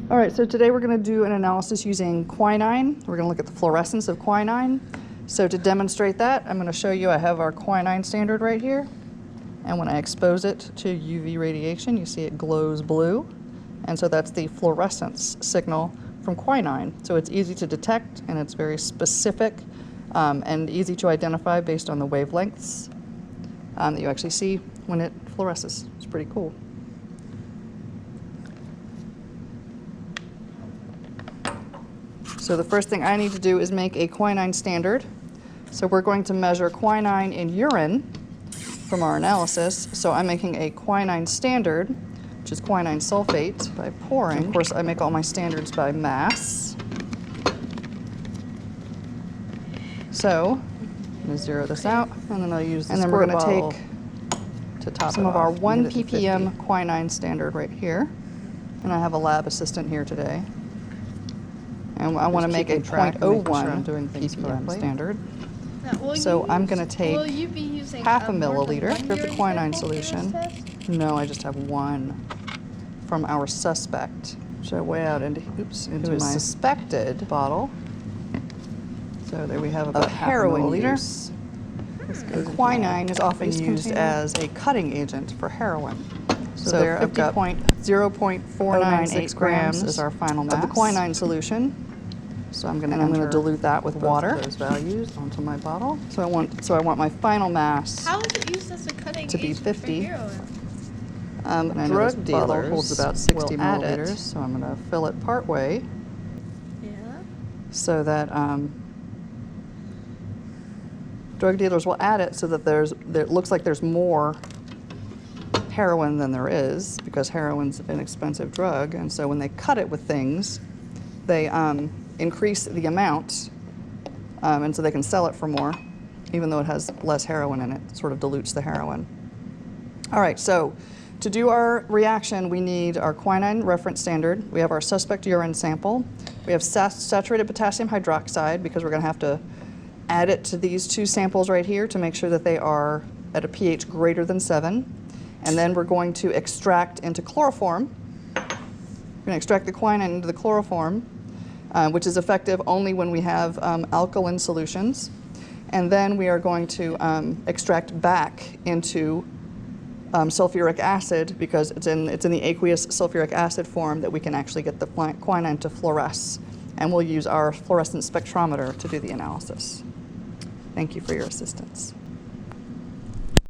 All right, so today we're going to do an analysis using quinine. We're going to look at the fluorescence of quinine. So to demonstrate that, I'm going to show you, I have our quinine standard right here. And when I expose it to UV radiation, you see it glows blue. And so that's the fluorescence signal from quinine. So it's easy to detect, and it's very specific and easy to identify based on the wavelengths that you actually see when it fluoresces. It's pretty cool. So the first thing I need to do is make a quinine standard. So we're going to measure quinine in urine from our analysis. So I'm making a quinine standard, which is quinine sulfate, by pouring. And of course, I make all my standards by mass. So I'm going to zero this out, and then I'll use the and then we're going to take to top some of our 1 ppm quinine standard right here. And I have a lab assistant here today. And I want to make a 0.01 ppm standard. Now, So I'm going to take half a milliliter of the quinine solution. No, I just have one from our suspect. Should I weigh out into my suspected bottle? So there we have about heroin use. Quinine is often used as a cutting agent for heroin. So there I've got 0.498 grams is our final mass of the quinine solution. So I'm going to dilute that with water. Those values onto my bottle. So I want my final mass How is it used as a cutting to be agent 50. for heroin? And I know this bottle holds about 60 milliliters, so I'm going to fill it part way. Yeah. So that drug dealers will add it so that it looks like there's more heroin than there is, because heroin's an expensive drug, and so when they cut it with things, they increase the amount, and so they can sell it for more, even though it has less heroin in it. It sort of dilutes the heroin. All right, so to do our reaction, we need our quinine reference standard. We have our suspect urine sample. We have saturated potassium hydroxide, because we're going to have to add it to these two samples right here to make sure that they are at a pH greater than 7. And then we're going to extract into chloroform. We're going to extract the quinine into the chloroform, which is effective only when we have alkaline solutions. And then we are going to extract back into sulfuric acid, because it's in the aqueous sulfuric acid form that we can actually get the quinine to fluoresce. And we'll use our fluorescence spectrometer to do the analysis. Thank you for your assistance.